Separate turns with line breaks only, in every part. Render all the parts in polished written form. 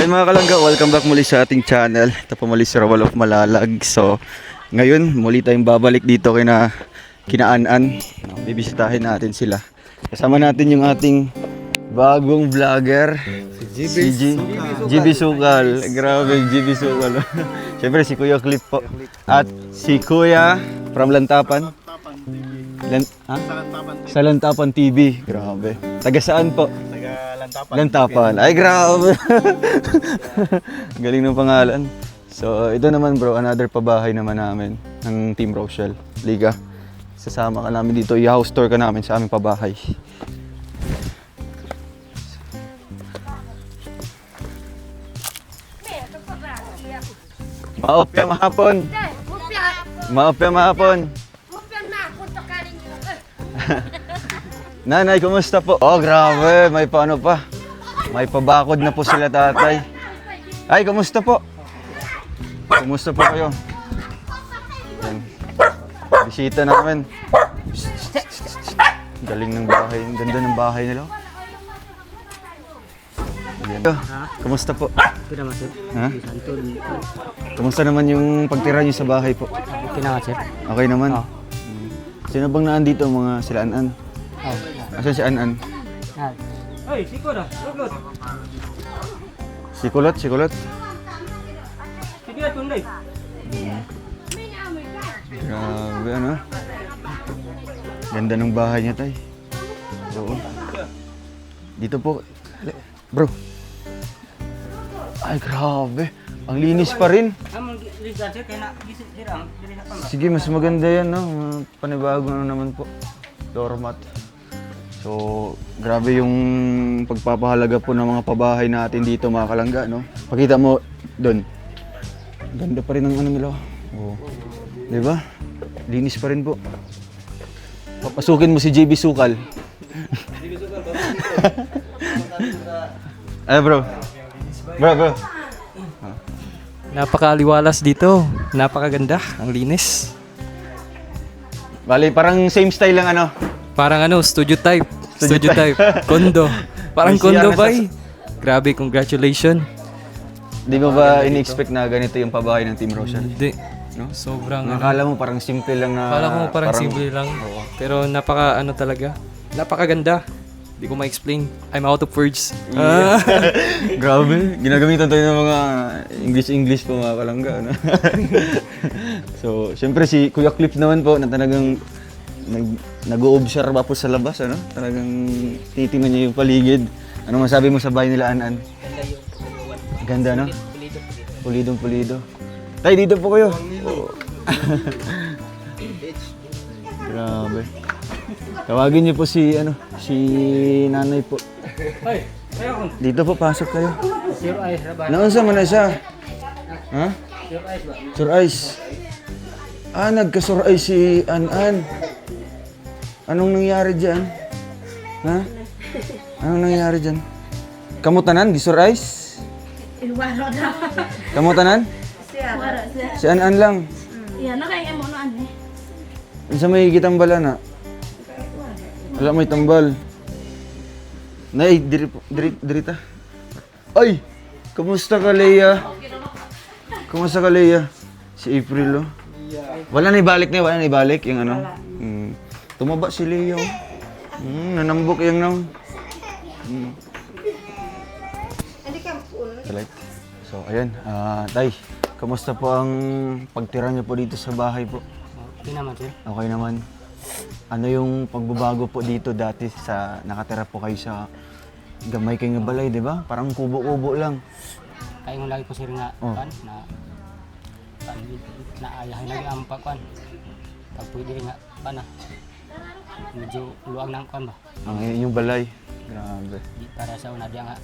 Hi mga kalangga, welcome back muli sa ating channel. Ito po muli si Rawal of Malalag. So, ngayon muli tayong babalik dito kinaan-an. Bibisitahin natin sila. Kasama natin yung ating bagong vlogger, si GB Sukal. Grabe, GB Sukal. Siyempre si Kuya Clip po. At si Kuya from Lantapan. Sa Lantapan TV. Grabe. Taga saan po? Lantapan. Ay, grabe. Galing ng pangalan. So, ito naman bro, another pabahay naman namin ng Team Rochelle Liga. Sasama ka namin dito, i-house tour ka namin sa aming pabahay. Maopya mahapon. Maopya mahapon. Nanay, kumusta po? Oh, grabe. May paano pa? May pabakod na po sila tatay. Ay, kumusta po? Kumusta po kayo? Yan. Bisita namin. Galing ng bahay. Ang ganda ng bahay nila. Yan. Kumusta po? Ha? Kumusta naman yung pagtira niyo sa bahay po? Okay naman? Sino bang naandito mga sila An-An? Asan si An-An?
Ay, Sikulot.
Sikulot?
Sikulot tunay.
Grabe ano? Ganda ng bahay niya tay. Oo. Dito po. Bro. Ay grabe. Ang linis pa rin. Sige, mas maganda yan no. Panibago na naman po. Doormat. So, grabe yung pagpapahalaga po ng mga pabahay natin dito mga kalangga, no? Pakita mo doon. Ganda pa rin ng ano nila. Oh. 'Di ba? Linis pa rin po. Papasukin mo si JB Sukal. JB Sukal ba? Ay, bro. Bro.
Napakaliwalas dito. Napakaganda. Ang linis.
Bali, parang same style lang ano.
Parang studio type. Studio type. Condo. Parang condo ba eh. Grabe, congratulations.
Di mo ba ini-expect na ganito yung pabahay ng Team Rochelle?
Hindi. No? Sobrang
Nakala mo parang simple lang na...
Akala ko parang simple lang. Pero napaka talaga. Napakaganda. Hindi ko ma-explain. I'm out of words.
Yeah. Grabe. Ginagamitan tayo ng mga English po mga kalangga. No? So, syempre si Kuya Clip naman po na talagang nag-o-observe po sa labas, ano? Talagang titingnan niya yung paligid. Ano masabi mo sa bahay nila, An-An? Ganda, no? Pulidong-pulido. Tay, dito po kayo. Oh. Grabe. Tawagin niyo po si nanay po. Dito po, pasok kayo. Naunsa man na siya? Ha? Sure Ice. Nagka-sure ice si An-An. Anong nangyari dyan? Ha? Anong nangyari dyan? Kamutanan? Di sure ice? Kamutanan? Si An-An lang.
Iya, kaya mo ano
Sa may gitambala na. Wala may tambal. Nay, dirita. Ay! Kumusta ka, Leia? Kumusta ka, Leia? Si April, oh. Wala na ibalik yung ano. Tumaba si Leo. Nanambok yung nang. So, ayan. Tay, kamusta po ang pagtira niyo po dito sa bahay po?
Okay naman, sir.
Okay naman. Ano yung pagbabago po dito dati sa nakatira po kayo sa gamay kayo nga balay, di ba? Parang kubo-kubo lang.
Kaya mo lagi po sir nga na ayahin lagi ang pakwan. Pag pwede nga medyo luwag ng kwan ba.
Ang yung balay. Grabe.
Di para sa una diya nga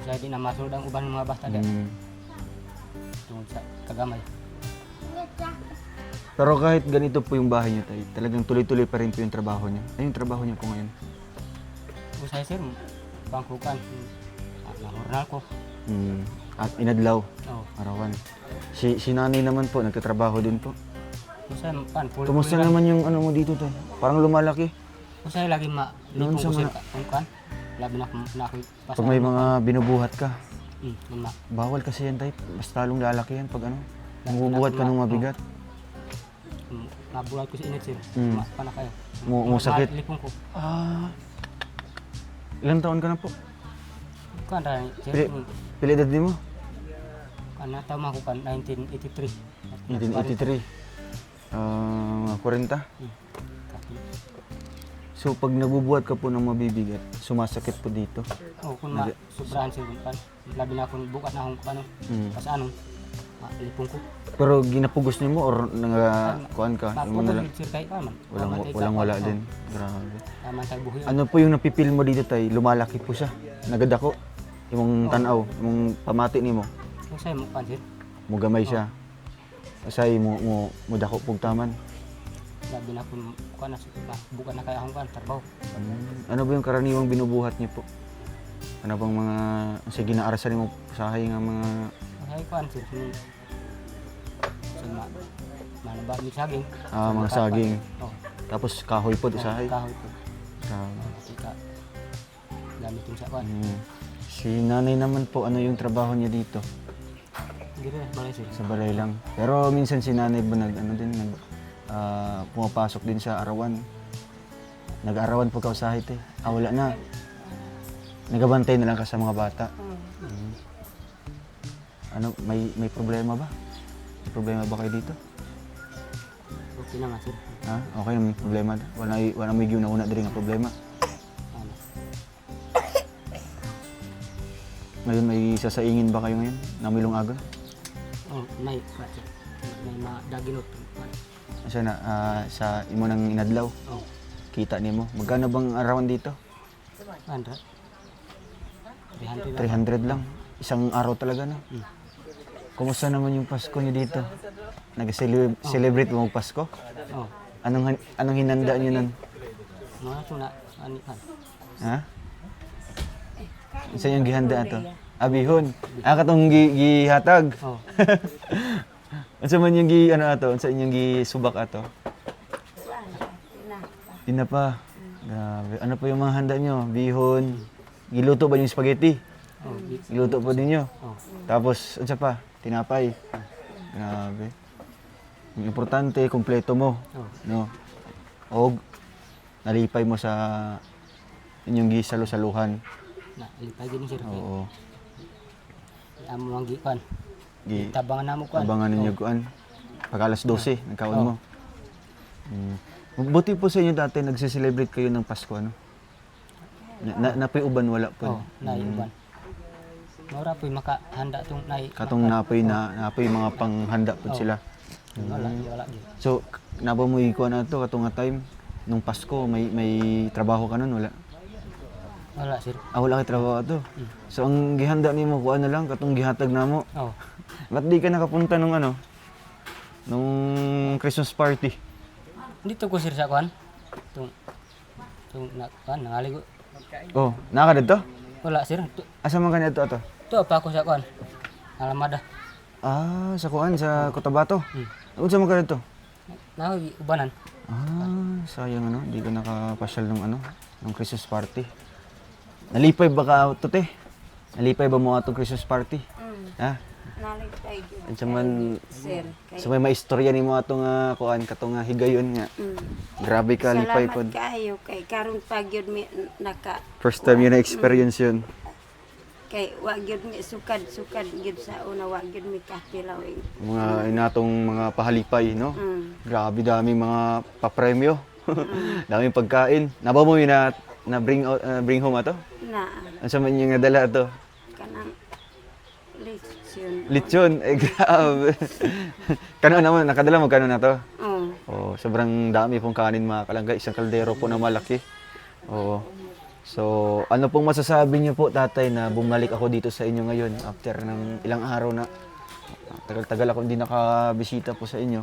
sa di na masunod ang uban ng mga bata diya. Tungod sa kagamay.
Pero kahit ganito po yung bahay niyo tayo, talagang tuloy-tuloy pa rin po yung trabaho niyo. Ay, yung trabaho niyo po ngayon?
Usay sir, pangkukan. Normal ko.
At inadlaw,
Oo.
arawan. Si nanay naman po, nagtatrabaho din po.
Usay full.
Kumusta naman yung ano mo dito tayo? Parang lumalaki.
Usay lagi
Noon
lipong
sa
ko sir
mga-
kung kwan. Labi na ako
Pag may mga binubuhat ka.
Lima.
Bawal kasi yan, tay. Basta lalong lalaki yan pag ano. Mabubuhat ka ng mabigat.
Nabuhat ko sa init, sir. Paano kayo?
Sakit.
Lipong ko.
Ah. Ilang taon ka na po?
Kuan ra, sir.
Pili, pili edad din mo?
Ano tama ko kan 1983.
1983. 40. So pag nabubuhat ka po ng mabibigat, sumasakit po dito.
Oh, kung sobrahan sir kan. Labi na kung bukas na akong ano. Kasi anong lipong ko.
Pero ginapugos niyo mo or kuan ka? Yung
Maputol sir kay man.
Wala din. Grabe.
Tama tayo buhay.
Ano po yung napipil mo dito, tay? Lumalaki po siya. Nagadako. Yung tanaw, yung pamati nimo.
Kung sa'yo mo kan sir.
Mugamay siya. Asay mo dako pug taman.
Labi na kung kuan na bukas na kaya akong kan trabaho.
Ano ba yung karaniwang binubuhat niyo po? Ano bang mga sige na arasan mo usahay nga mga
Ay kuan sir. Sa manaba mi saging.
mga saging.
Oh.
Tapos kahoy po usahay.
Kahoy ko.
Grabe.
Ika. Gamitin sa kuan.
Si nanay naman po, ano yung trabaho niya dito?
Dire balay sir.
Sa balay lang. Pero minsan si nanay ba pumapasok din sa arawan. Nag-arawan po ka usahay, te. Wala na. Nagabantay na lang ka sa mga bata. Ano, may problema ba? May problema ba kayo dito?
Okay na nga sir.
Ha? Okay, may problema. Wala may giuna-una din nga problema.
Ano.
Ngayon may sasaingin ba kayo ngayon? Namilong aga?
Oh, may mga daginot.
Asa na, sa imo nang inadlaw?
Oh.
Kita nimo. Magkano bang arawan dito?
100. 300 lang.
300 lang. Isang araw talaga na. Kumusta naman yung Pasko niyo dito? Nag-celebrate mo ang Pasko?
Oh.
Anong hinanda niyo nun?
Mga ito na, ano kan?
Ha? Isa yung gihanda ato? Bihon. Katong gihatag.
Oh.
Unsa man yung ato? Unsa yung gisubak ato? Di na pa. Grabe. Ano pa yung mga handa nyo? Bihon. Giluto ba yung spaghetti?
Oh,
Giluto pa din nyo.
oh.
Tapos, unsa pa? Tinapay. Grabe. Ang importante, kumpleto mo.
Oh.
No? O, nalipay mo sa inyong gisalo-saluhan.
Na, ilipay gini sir.
Oo.
Amo ang gikan.
Gi
Tabangan namo kuan.
abangan ninyo kuan. Pag alas 12, nagkaon mo. Buti po sa inyo dati, nagse-celebrate kayo ng Pasko, ano? Napay uban, wala po.
Oh, naiuban. Mura po'y makahanda tong nai.
Katong napay mga panghanda po sila.
Wala di.
So, naba mo ikuha na to katong nga time nung Pasko may trabaho ka nun, wala?
Wala sir.
Wala kay trabaho to. So ang gihanda nimo kuha na lang katong gihatag namo.
Oh.
Ba't di ka nakapunta nung nung Christmas party?
Dito ko sir sa kuan. Tung na kuan nangali ko.
Oh, naka dito?
Wala sir.
Asa man kanito ato?
To pa ako sa kuan. Alamada.
Sa kuan sa Cotabato. Unsa man kanito?
Nahoy ubanan.
Sayang di ka nakapasyal ng Christmas party. Nalipay ba ka to, te? Nalipay ba mo atong Christmas party? Ha?
Nalipay gyud.
Ansa man
Sir.
so may maistorya nimo atong kuan katong higayon nga. Grabe ka lipay pod.
Salamat kayo kay karon pa gyud mi naka
First time yun na-experience yun.
kay wa gyud mi sukad gyud sa una wa gyud mi kapilaw.
Mga inatong mga pahalipay, no? Grabe daming mga papremyo. Daming pagkain. Naba mo yun na bring home ato?
Na
Ansa man yung nadala ato?
kanang lechon.
Lechon. Grabe. Kano naman, nakadala mo kano na to?
Oh.
Sobrang dami pong kanin mga kalangga. Isang kaldero po na malaki. Oo. So, ano pong masasabi niyo po, tatay, na bumalik ako dito sa inyo ngayon after ng ilang araw na tagal-tagal ako hindi nakabisita po sa inyo.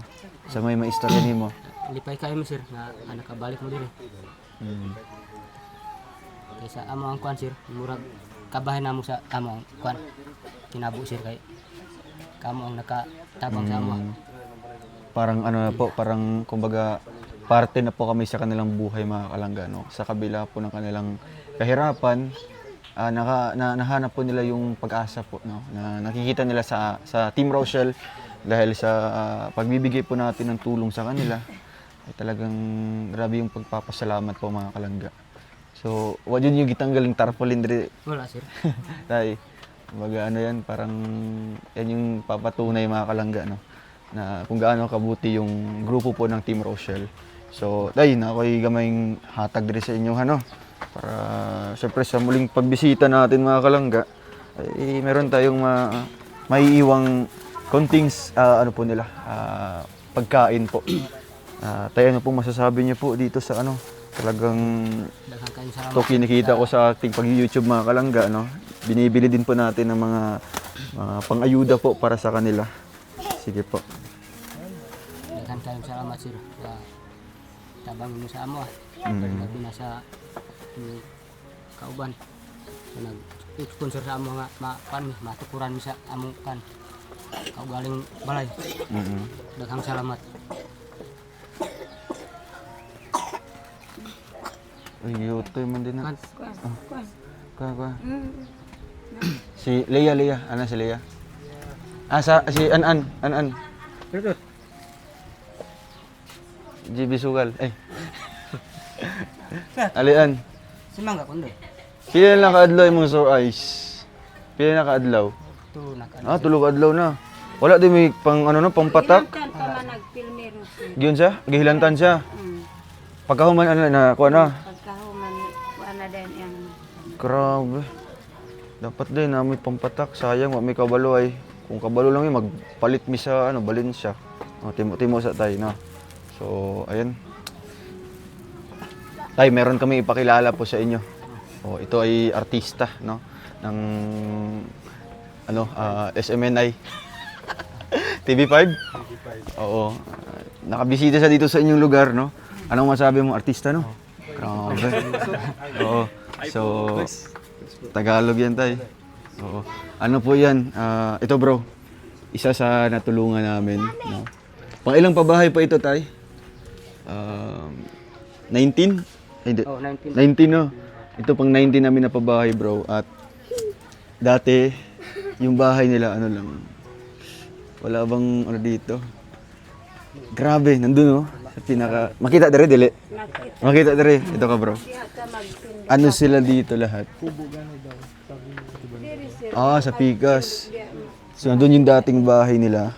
Sa may istorya nimo.
Lipay kayo mo sir na nakabalik mo din. Kaysa amo ang kuan sir, murag kabahin namo sa amo ang kuan. Kinabo sir kay kamo ang nakatabang sa amo.
Parang parang kumbaga parte na po kami sa kanilang buhay mga kalangga, no? Sa kabila po ng kanilang kahirapan, nahanap po nila yung pag-asa po, no? Na nakikita nila sa Team Rochelle dahil sa pagbibigay po natin ng tulong sa kanila ay talagang grabe yung pagpapasalamat po mga kalangga. So, wag yun yung gitanggaling tarpaulin diri
Wala sir.
tay. Kumbaga ano yan, parang yan yung papatunay mga kalangga, no? Na kung gaano kabuti yung grupo po ng Team Rochelle. So, tay, na ako'y gamayng hatag diri sa inyo, ano? Para syempre sa muling pagbisita natin mga kalangga, ay meron tayong maiiwang konting ano po nila, pagkain po. Tayo, ano po masasabi niyo po dito sa ano? Talagang
Daghang kayong salamat.
ito kinikita ko sa ating pag-YouTube mga kalangga, no? Binibili din po natin ng mga pang-ayuda po para sa kanila. Sige po.
Daghang kayong salamat sir sa tabang mo sa amo. Labi na sa kauban. Nag-sponsor sa amo nga matukuran mi sa amo kan. Kaugaling balay. Daghang salamat.
Uy, yutoy man din na.
Kuan.
Kuha. Si Leia. Ano si Leia? Si An. GB Sugal. Ay. Alian.
Si Mangga kundi.
Pila na kaadlaw imong sore eyes? Pila na kaadlaw?
Tulo na kan.
Tulog adlaw na. Wala din may pang ano no, pang patak.
Ilan pa man nagpilmero siya.
Giyon siya, gihilantan siya. Pagkahuman ano na, kuha na.
Pagkahuman, kuan na din yan.
Grabe. Dapat din na may pampatak. Sayang, may kabalo ay. Kung kabalo lang yun, magpalit mi sa ano, Valencia. Timo sa tayo, no? So, ayan. Tay, meron kami ipakilala po sa inyo. Ito ay artista, no? Ng ano, SMNI. TV5? Oo. Nakabisita siya dito sa inyong lugar, no? Anong masabi mo, artista, no? Grabe. Oo. So, Tagalog yan, tay. Oo. Ano po yan? Ito, bro. Isa sa natulungan namin. No? Pang ilang pabahay pa ito, tay? 19? Hindi.
19.
19, no? Ito pang 19 namin na pabahay, bro. At dati, yung bahay nila, ano lang, wala bang ano dito? Grabe, nandun, no? Sa pinaka... Makita dere, dili? Makita dere. Ito ka, bro. Ano sila dito lahat? Sa Pikas. So, nandun yung dating bahay nila.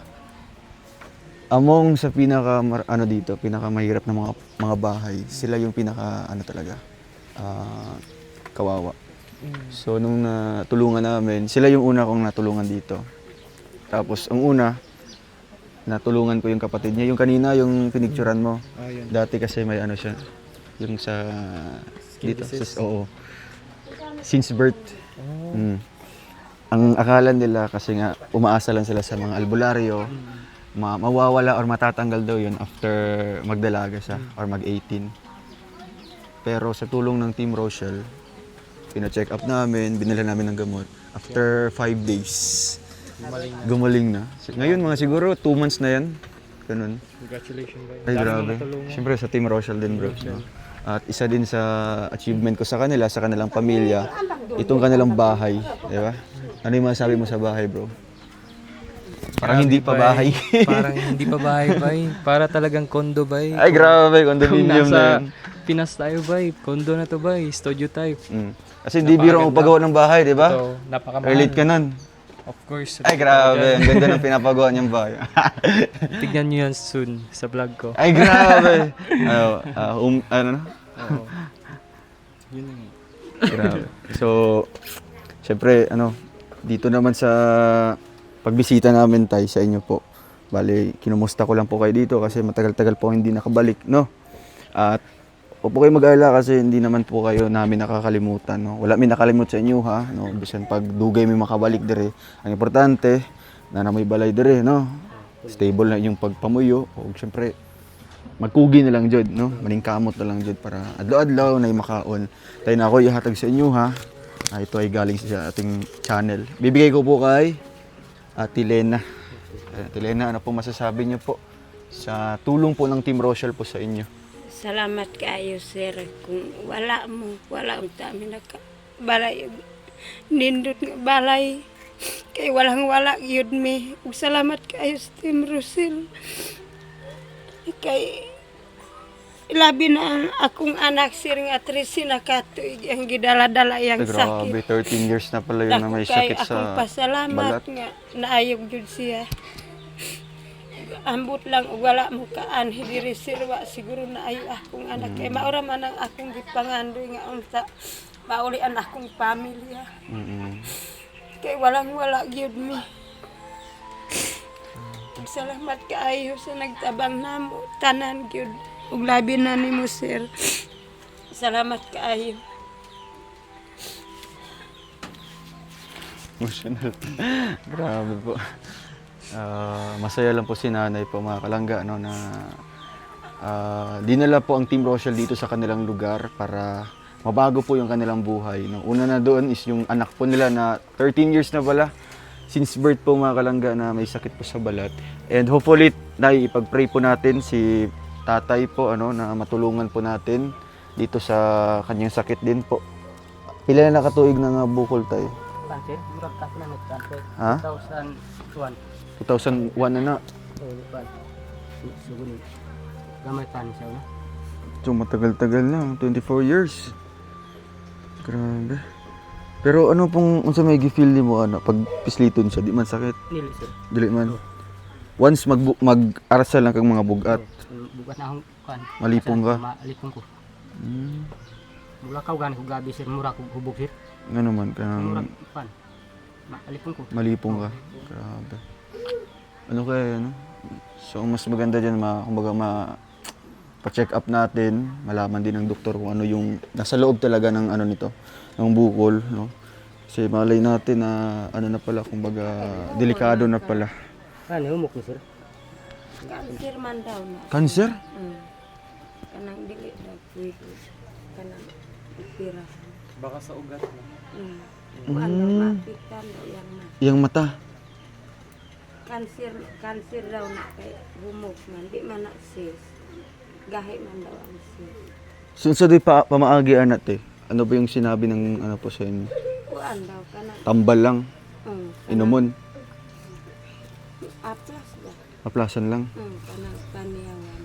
Among sa pinaka ano dito, pinaka mahirap na mga bahay, sila yung pinaka ano talaga kawawa. So nung natulungan namin, sila yung una kong natulungan dito. Tapos ang una natulungan ko yung kapatid niya, yung kanina yung pinicturean mo. Dati kasi may ano siya, yung sa dito oo. Since birth. Ang akala nila kasi nga umaasa lang sila sa mga albularyo. Mawawala or matatanggal daw yun after magdalaga siya or mag-18. Pero sa tulong ng Team Rochelle, pina-check up namin, binila namin ng gamot. After 5 days, gumaling na. Ngayon mga siguro 2 months na yan. Ganun.
Congratulations, bro.
Ay, grabe. Siyempre sa Team Rochelle din, bro. No? At isa din sa achievement ko sa kanila, sa kanilang pamilya, itong kanilang bahay. Di ba? Ano yung masasabi mo sa bahay, bro? Parang hindi pa bahay.
Parang hindi pa bahay, bay. Para talagang condo, bay.
Ay, grabe.
Kung
Condominium na
nasa
yan.
Pinas tayo, bay. Condo na to, bay. Studio type.
Kasi hindi biro ang paggawa ng bahay, di ba?
Ito, napakamahal.
Relate ka nun.
Of course.
Ay, grabe. Ang ganda ng pinapagawa niyang bahay.
Tignan nyo yan soon sa vlog ko.
Ay, grabe. Ano na?
Oo. Yun lang.
Grabe. So, syempre, dito naman sa pagbisita namin tayo sa inyo po. Bali, kinumusta ko lang po kayo dito kasi matagal-tagal po hindi nakabalik, no? At huwag po kayo mag-alala kasi hindi naman po kayo namin nakakalimutan, no? Wala may nakalimut sa inyo, ha? No? Bisan pag dugay may makabalik dire. Ang importante, na may balay dire, no? Stable na yung pagpamuyo. O syempre, magkugi na lang jud, no? Maningkamot na lang jud para adlaw-adlaw na makaon. Tayo na ako ihatag sa inyo, ha? Ito ay galing sa ating channel. Bibigay ko po kay Ate Lena. Ate Lena, ano po masasabi niyo po sa tulong po ng Team Rochelle po sa inyo?
Salamat kayo, sir. Kung wala mo, wala ang tami balay. nindot nga balay. Kay walang wala gyud mi. Ug salamat kayo sa Team Rosil. Kay labi na ang akong anak sir nga 13 na katuig ang gidala-dala yang sakit.
Grabe, 13 years na pala yun na may sakit sa
akong pasalamat
balat.
nga naayog jud siya. Ambot lang ug wala mo kaan diri sir wa siguro naayo akong anak kay maura man ang akong gipangandoy nga unsa maulian akong pamilya. Kay walang wala gyud mi. Salamat kaayo sa nagtabang namo tanan gyud ug labi na nimo sir. Salamat kaayo.
Emotional. Grabe po. Masaya lang po si nanay po mga kalangga no, na dinala po ang Team Rochelle dito sa kanilang lugar para mabago po yung kanilang buhay. No? Una na doon is yung anak po nila na 13 years na pala since birth po mga kalangga na may sakit po sa balat. And hopefully, ipag-pray po natin si tatay po ano, na matulungan po natin dito sa kanyang sakit din po. Pila na nakatuig na nga bukol tayo?
Kuan sir, murag ka na nagtanto.
Ha?
2001.
2001 na na.
Kuan. Sugun. Gamay pan siya na.
So matagal-tagal na, 24 years. Grabe. Pero ano pong unsa may gi-feel nimo ano pag pisliton siya, di man sakit?
Nili sir.
Dili man. Once mag-arasal lang kang mga bugat.
Bugat na akong kuan.
Malipong ka?
Malipong ko. Mula ka gani ko gabi sir, mura ko hubog sir.
Ano man
Mura
kanang
kuan. Malipong ko.
malipong ka. Grabe. Ano kaya ano? So ang mas maganda diyan kumbaga pa-check up natin, malaman din ng doktor kung ano yung nasa loob talaga ng ano nito, ng bukol, no? Kasi malay natin na ano na pala, kumbaga delikado na pala.
Ano humok ni sir?
Cancer man daw na.
Cancer?
Kanang dili daw pwede. Kanang ipira.
Baka sa ugat na.
Ano mapikan daw yang na.
Yang mata.
Cancer daw na kay humok man di man na sis. Gahi man daw ang sis.
Sunsa di pa pamaagi anat eh. Ano ba yung sinabi ng ano po sa inyo?
Kuan daw kanang
Tambal lang, inumon,
aplas ba?
maplasan lang.
Kanang paniyawan.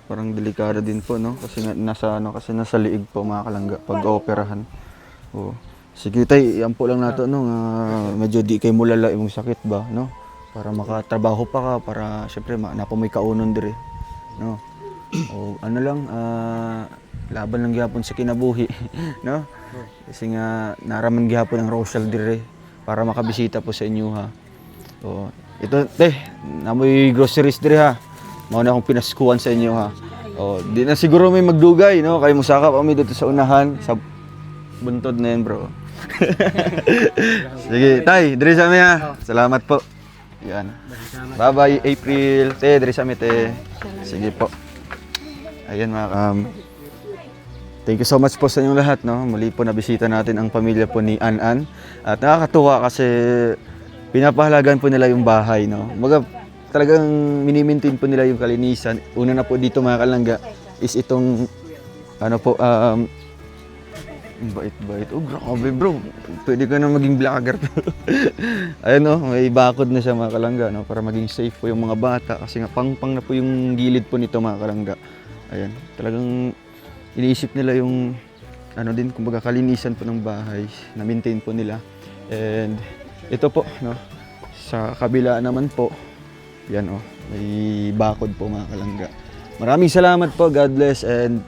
Parang delikado din po, no? Kasi nasa liig po mga kalangga pag operahan. Oo. Sige tay, yan po lang nato no, medyo di kay mulala imong sakit ba, no? Para makatrabaho pa ka, para syempre napamoy kaunon dire, no? O ano lang, laban lang gyapon sa kinabuhi, no? Kasi nga naraman gyapon ang Rochelle dire para makabisita po sa inyo ha. O ito te, namoy groceries dire ha. Mao na akong pinaskuhan sa inyo ha. O di na siguro may magdugay no, kay musakap kami dito sa unahan sa buntod na yan bro. Sige, tay, dire sa amin ha. Salamat po. Yan. Bye-bye, April. Te, dire sa amin, te. Sige po. Ayan, thank you so much po sa inyong lahat, no? Muli po nabisita natin ang pamilya po ni An. At nakakatuwa kasi pinapahalagan po nila yung bahay, no? Talagang minimaintain po nila yung kalinisan. Una na po dito mga kalangga is itong, ano po, bait-bait. Oh, grabe bro. Pwede ka na maging vlogger. Ayun no, may bakod na siya mga kalangga, no? Para maging safe po yung mga bata. Kasi nga pang-pang na po yung gilid po nito mga kalangga. Ayan, talagang iniisip nila yung ano din, kumbaga kalinisan po ng bahay. Na-maintain po nila. And ito po, no? Sa kabila naman po, yan oh, may bakod po mga kalangga. Maraming salamat po, God bless. And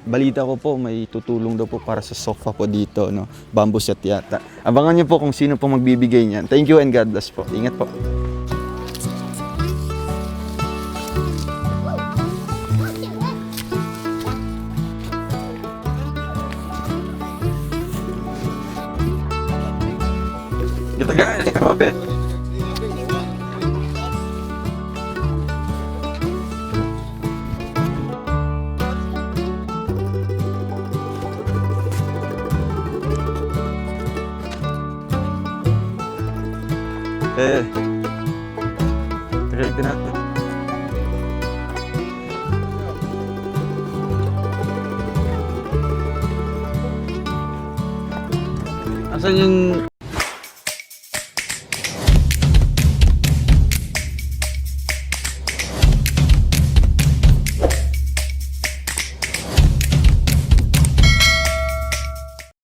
balita ko po, may tutulong daw po para sa sofa po dito, no? Bamboo set yata. Abangan niyo po kung sino po magbibigay niyan. Thank you and God bless po. Ingat po. Kita guys, kapit. Direct natin. Asan yung